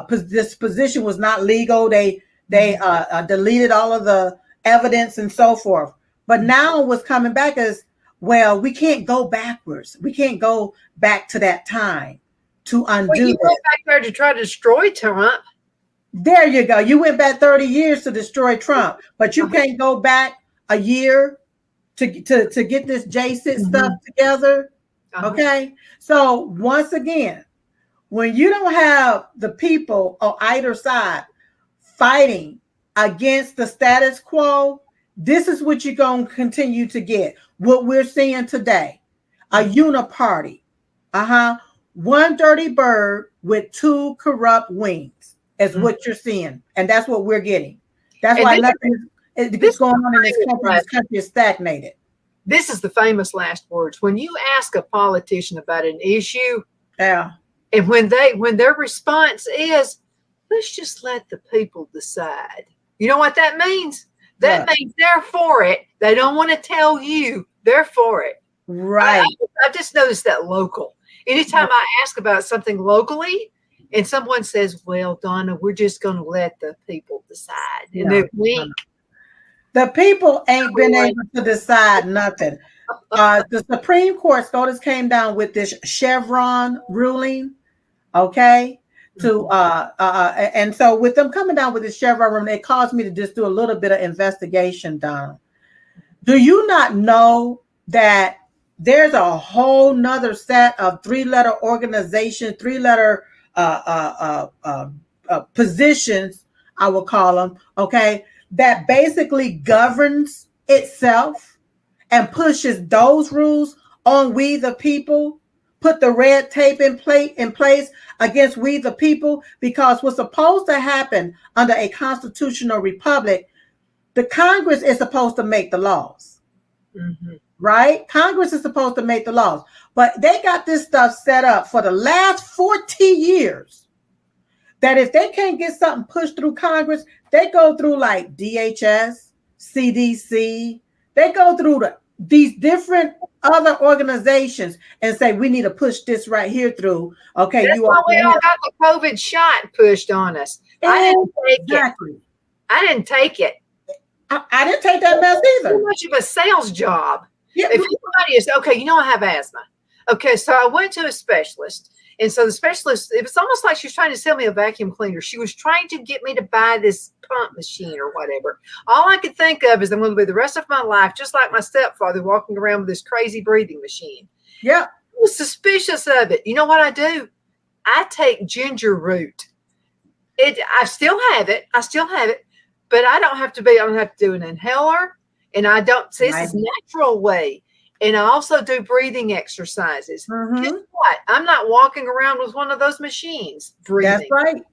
This position was not legal. They deleted all of the evidence and so forth. But now what's coming back is, well, we can't go backwards. We can't go back to that time to undo you it. went back there to try to destroy Trump. There you go. You went back 30 years to destroy Trump, but you can't go back a year to get this J6 stuff together. Okay. So once again, when you don't have the people on either side fighting against the status quo, this is what you're going to continue to get. What we're seeing today, a uniparty. One dirty bird with two corrupt wings is what you're seeing. And that's what we're getting. That's why nothing is going on in this country. This country is stagnated. This is the famous last words. When you ask a politician about an issue, and when their response is, let's just let the people decide. You know what that means? That means they're for it. They don't want to tell you they're for it. Right. I just noticed that local. Anytime I ask about something locally and someone says, well, Donna, we're just going to let the people decide. And they wink. The people ain't been able to decide nothing. The Supreme Court SCOTUS came down with this Chevron ruling, okay? And so with them coming down with this Chevron ruling, it caused me to just do a little bit of investigation, Don. Do you not know that there's a whole nother set of three-letter organization, three-letter positions, I will call them, okay, that basically governs itself and pushes those rules on we the people, put the red tape in place against we the people, because what's supposed to happen under a constitutional republic, the Congress is supposed to make the laws, right? Congress is supposed to make the laws, but they got this stuff set up for the last 40 years that if they can't get something pushed through Congress, they go through like DHS, CDC, they go through these different other organizations and say, we need to push this right here through. Okay. That's why we all got the COVID shot pushed on us. I didn't take it. I didn't take it. I didn't take that mess either. Too much of a sales job. Yeah. If somebody is, okay, I have asthma. Okay, so I went to a specialist. And so the specialist, it was almost like she was trying to sell me a vacuum cleaner. She was trying to get me to buy this pump machine or whatever. All I could think of is I'm going to be the rest of my life just like my stepfather, walking around with this crazy breathing machine. Yeah. I was suspicious of it. You know what I do? I take ginger root. I still have it, but I don't have to do an inhaler. And I don't, see, this is natural way. And I also do breathing exercises. Guess what? I'm not walking around with one of those machines breathing. That's right.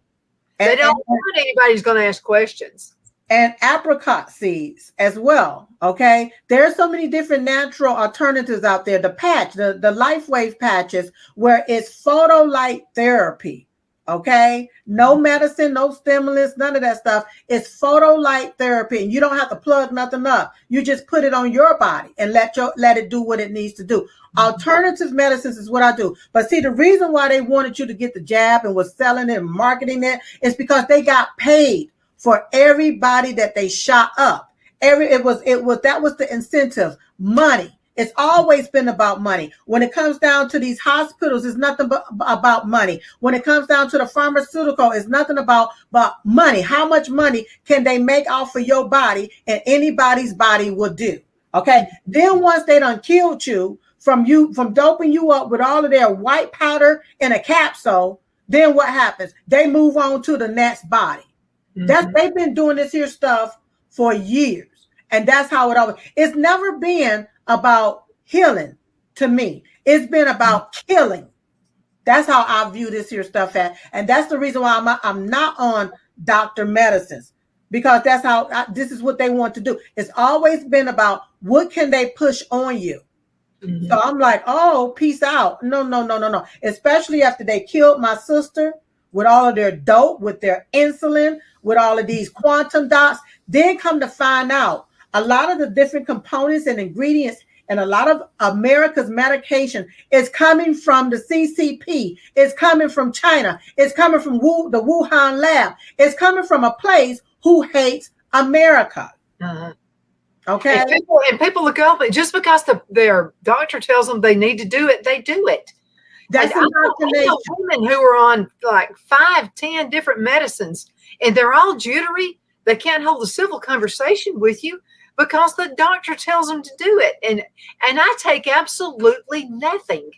They don't want anybody who's going to ask questions. And apricot seeds as well. Okay. There's so many different natural alternatives out there. The patch, the LifeWave patches, where it's photolight therapy. Okay. No medicine, no stimulants, none of that stuff. It's photolight therapy. And you don't have to plug nothing up. You just put it on your body and let it do what it needs to do. Alternative medicines is what I do. But see, the reason why they wanted you to get the jab and was selling it and marketing it is because they got paid for everybody that they shot up. That was the incentive, money. It's always been about money. When it comes down to these hospitals, it's nothing but about money. When it comes down to the pharmaceutical, it's nothing about money. How much money can they make off of your body, and anybody's body will do? Okay. Then once they done killed you from doping you up with all of their white powder in a capsule, then what happens? They move on to the next body. They've been doing this here stuff for years. And that's how it always, it's never been about healing to me. It's been about killing. That's how I view this here stuff at. And that's the reason why I'm not on doctor medicines, because that's how this is what they want to do. It's always been about what can they push on you. So I'm like, oh, peace out. No. Especially after they killed my sister with all of their dope, with their insulin, with all of these quantum dots. Then come to find out a lot of the different components and ingredients and a lot of America's medication is coming from the CCP. It's coming from China. It's coming from the Wuhan lab. It's coming from a place who hates America. Okay. And people look up, just because their doctor tells them they need to do it, they do it. That's I know women who are on like 5-10 different medicines, and they're all jittery. They can't hold a civil conversation with you because the doctor tells them to do it. And I take absolutely nothing.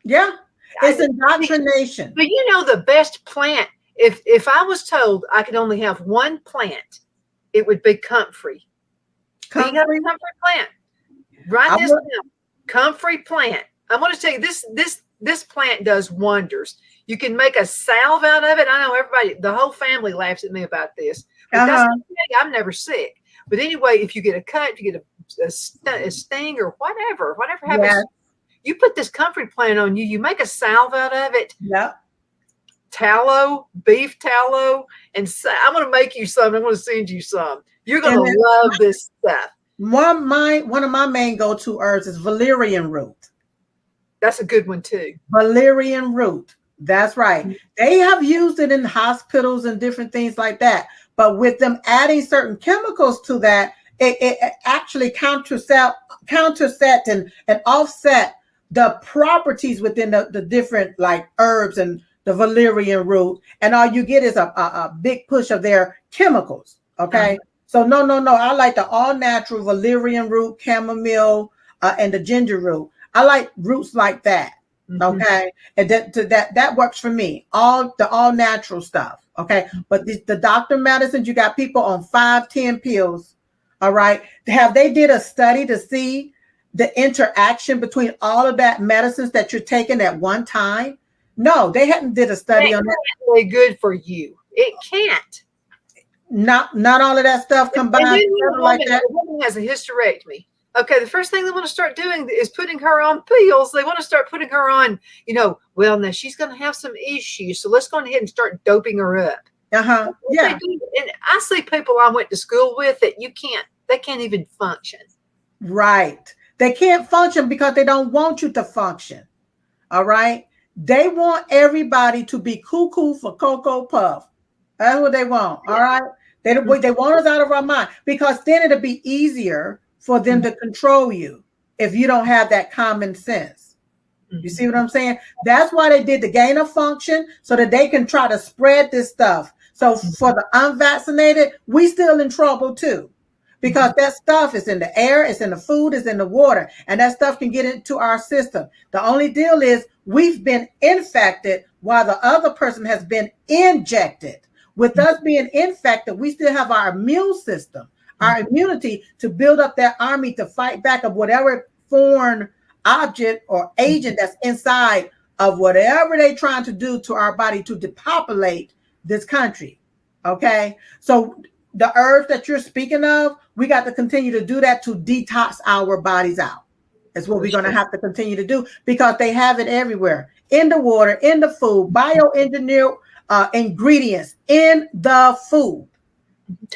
Yeah. It's indoctrination. But you know the best plant, if I was told I could only have one plant, it would be comfrey. Comfrey plant. Write this down. Comfrey plant. I want to tell you, this plant does wonders. You can make a salve out of it. I know everybody, the whole family laughs at me about this. But that's the thing, I'm never sick. But anyway, if you get a cut, if you get a sting or whatever happens, you put this comfrey plant on you, you make a salve out of it. Yeah. Tallow, beef tallow, and I'm going to make you some. I'm going to send you some. You're going to love this stuff. One of my main go-to herbs is valerian root. That's a good one too. Valerian root. That's right. They have used it in hospitals and different things like that. But with them adding certain chemicals to that, it actually counterset and offset the properties within the different like herbs and the valerian root, and all you get is a big push of their chemicals. Okay. So no, I like the all natural valerian root, chamomile, and the ginger root. I like roots like that. Okay, and that works for me. All natural stuff. Okay, but the doctor medicines, you got people on 5-10 pills. All right, have they did a study to see the interaction between all of that medicines that you're taking at one time? No, they hadn't did a study on that. Really good for you. It can't. Not all of that stuff combined like that. A woman has a hysterectomy. Okay, the first thing they want to start doing is putting her on pills. They want to start putting her on, well, now she's going to have some issues, so let's go ahead and start doping her up. Yeah. And I see people I went to school with that they can't even function. Right. They can't function because they don't want you to function. All right. They want everybody to be cuckoo for Cocoa Puff. That's what they want. All right. They want us out of our mind, because then it'll be easier for them to control you if you don't have that common sense. You see what I'm saying? That's why they did the gain of function, so that they can try to spread this stuff. So for the unvaccinated, we still in trouble too, because that stuff is in the air, it's in the food, it's in the water, and that stuff can get into our system. The only deal is we've been infected while the other person has been injected. With us being infected, we still have our immune system, our immunity to build up that army to fight back of whatever foreign object or agent that's inside of whatever they're trying to do to our body to depopulate this country. Okay. So the herbs that you're speaking of, we got to continue to do that to detox our bodies out. That's what we're going to have to continue to do, because they have it everywhere, in the water, in the food, bioengineered ingredients in the food.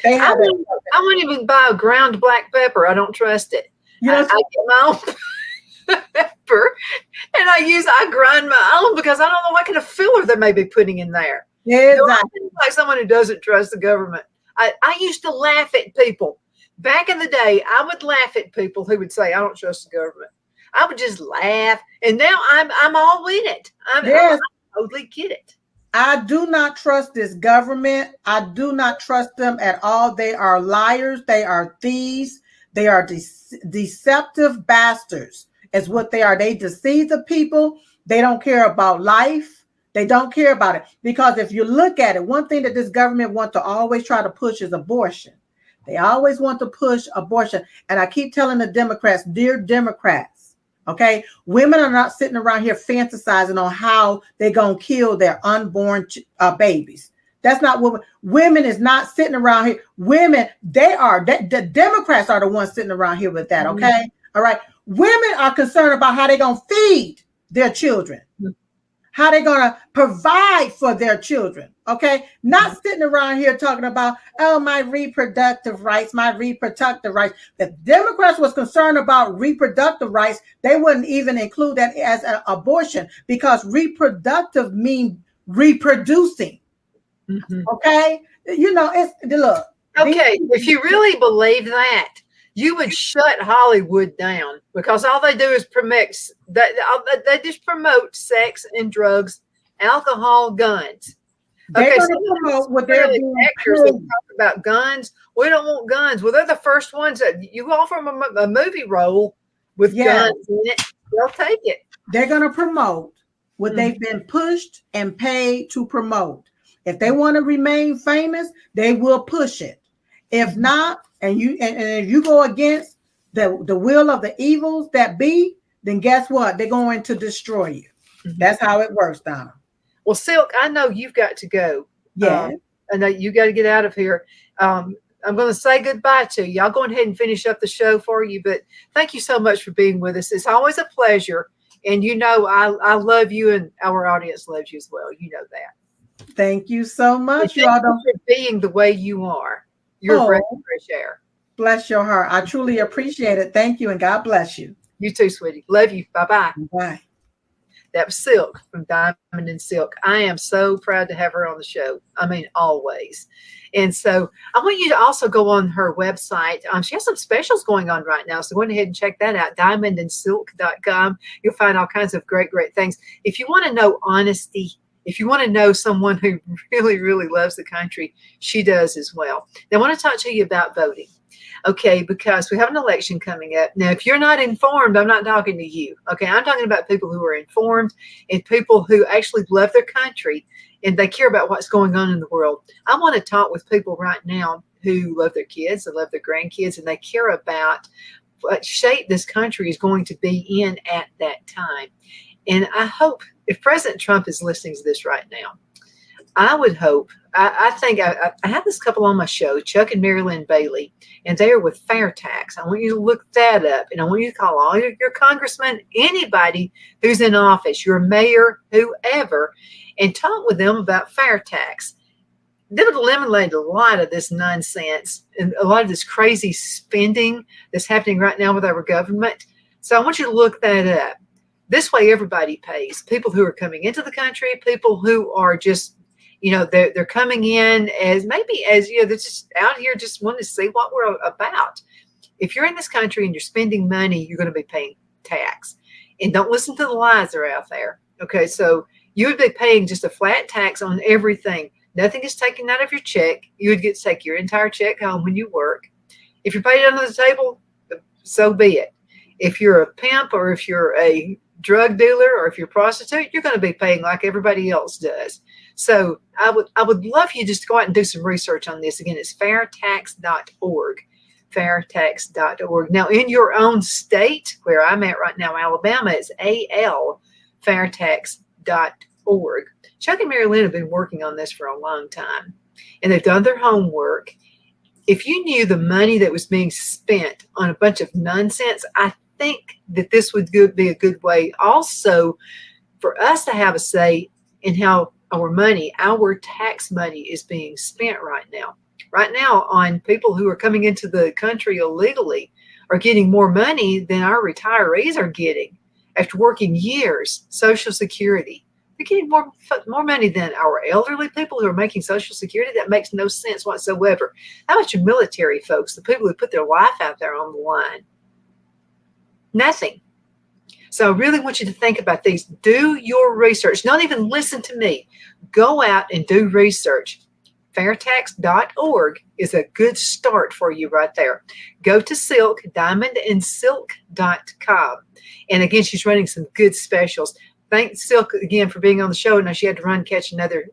I won't even buy a ground black pepper. I don't trust it. I get my own pepper, and I grind my own, because I don't know what kind of filler they may be putting in there. Yeah, exactly. I think like someone who doesn't trust the government. I used to laugh at people. Back in the day, I would laugh at people who would say, I don't trust the government. I would just laugh. And now I'm all in it. I totally get it. I do not trust this government. I do not trust them at all. They are liars. They are thieves. They are deceptive bastards is what they are. They deceive the people. They don't care about life. They don't care about it. Because if you look at it, one thing that this government wants to always try to push is abortion. They always want to push abortion. And I keep telling the Democrats, dear Democrats, okay, women are not sitting around here fantasizing on how they're going to kill their unborn babies. That's not what women is not sitting around here. Women, the Democrats are the ones sitting around here with that. Okay. Mm-hmm. All right. Women are concerned about how they're going to feed their children, how they're going to provide for their children. Okay. Not sitting around here talking about, my reproductive rights, my reproductive rights. The Democrats was concerned about reproductive rights. They wouldn't even include that as an abortion, because reproductive means reproducing. Mm-hmm. Okay. Look. Okay. If you really believe that, you would shut Hollywood down, because all they do is they just promote sex and drugs, alcohol, guns. Okay, so what they're doing, actors that talk about guns. We don't want guns. Well, they're the first ones that you offer them a movie role with guns in it. They'll take it. They're going to promote what they've been pushed and paid to promote. If they want to remain famous, they will push it. If not, and if you go against the will of the evils that be, then guess what? They're going to destroy you. Mm-hmm. That's how it works, Donna. Well, Silk, I know you've got to go. Yeah. I know you got to get out of here. I'm going to say goodbye to you. I'll go ahead and finish up the show for you, but thank you so much for being with us. It's always a pleasure. And I love you, and our audience loves you as well. You know that. Thank you so much. You all for being the way you are. You're a breath of fresh air. Bless your heart. I truly appreciate it. Thank you, and God bless you. You too, sweetie. Love you. Bye-bye. Bye. That was Silk from Diamond and Silk. I am so proud to have her on the show. I mean, always. And so I want you to also go on her website. She has some specials going on right now. So go ahead and check that out, diamondandsilk.com. You'll find all kinds of great, great things. If you want to know honesty, if you want to know someone who really, really loves the country, she does as well. Now, I want to talk to you about voting. Okay, because we have an election coming up. Now, if you're not informed, I'm not talking to you. Okay, I'm talking about people who are informed and people who actually love their country and they care about what's going on in the world. I want to talk with people right now who love their kids, they love their grandkids, and they care about what shape this country is going to be in at that time. And I hope, if President Trump is listening to this right now, I would hope, I think I have this couple on my show, Chuck and Marilyn Bailey, and they are with Fair Tax. I want you to look that up, and I want you to call all your congressmen, anybody who's in office, your mayor, whoever, and talk with them about Fair Tax. They would eliminate a lot of this nonsense and a lot of this crazy spending that's happening right now with our government. So I want you to look that up. This way, everybody pays. People who are coming into the country, people who are just, they're coming in as they're just out here just wanting to see what we're about. If you're in this country and you're spending money, you're going to be paying tax. And don't listen to the lies that are out there. Okay, so you would be paying just a flat tax on everything. Nothing is taken out of your check. You would get to take your entire check home when you work. If you're paid under the table, so be it. If you're a pimp or if you're a drug dealer or if you're a prostitute, you're going to be paying like everybody else does. So I would love you just to go out and do some research on this. Again, it's fairtax.org, fairtax.org. Now, in your own state, where I'm at right now, Alabama, it's fairtax.org. Chuck and Mary Lynn have been working on this for a long time, and they've done their homework. If you knew the money that was being spent on a bunch of nonsense, I think that this would be a good way also for us to have a say in how our tax money is being spent right now. Right now, on people who are coming into the country illegally are getting more money than our retirees are getting after working years. Social Security. They're getting more money than our elderly people who are making Social Security. That makes no sense whatsoever. How about your military folks, the people who put their life out there on the line? Nothing. So I really want you to think about these. Do your research. Don't even listen to me. Go out and do research. Fairtax.org is a good start for you right there. Go to Silk, diamondandsilk.com. And again, she's running some good specials. Thank Silk again for being on the show. Now she had to run catch another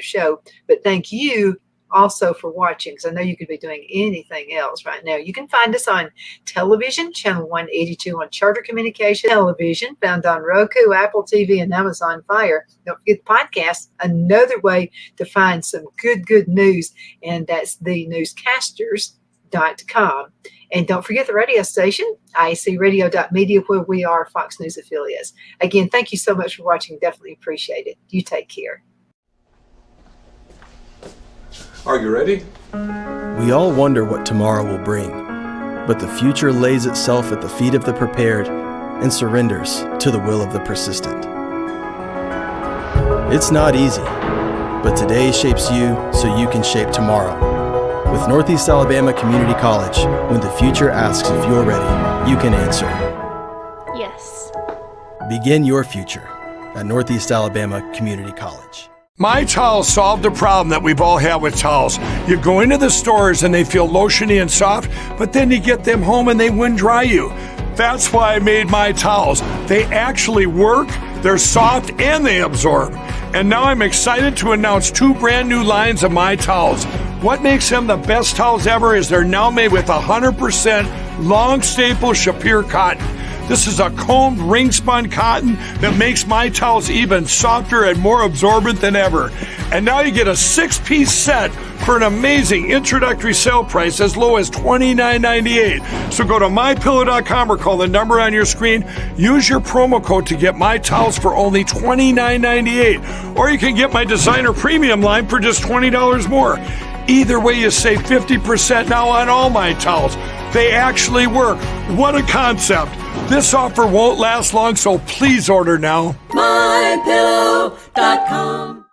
show. But thank you also for watching, because I know you could be doing anything else right now. You can find us on television, channel 182 on Charter Communication Television, found on Roku, Apple TV, and Amazon Fire. Don't forget the podcast, another way to find some good news, and that's thenewscasters.com. And don't forget the radio station, iacradio.media, where we are Fox News affiliates. Again, thank you so much for watching. Definitely appreciate it. You take care. Are you ready? We all wonder what tomorrow will bring, but the future lays itself at the feet of the prepared and surrenders to the will of the persistent. It's not easy, but today shapes you so you can shape tomorrow. With Northeast Alabama Community College, when the future asks if you're ready, you can answer. Yes. Begin your future at Northeast Alabama Community College. My Towels solved the problem that we've all had with towels. You go into the stores and they feel lotiony and soft, but then you get them home and they wind dry you. That's why I made My Towels. They actually work, they're soft, and they absorb. And now I'm excited to announce 2 brand new lines of My Towels. What makes them the best towels ever is they're now made with 100% long staple Shapir cotton. This is a combed ring spun cotton that makes My Towels even softer and more absorbent than ever. And now you get a 6-piece set for an amazing introductory sale price as low as $29.98. So go to mypillow.com or call the number on your screen. Use your promo code to get My Towels for only $29.98. Or you can get my designer premium line for just $20 more. Either way, you save 50% now on all My Towels. They actually work. What a concept. This offer won't last long, so please order now. MyPillow.com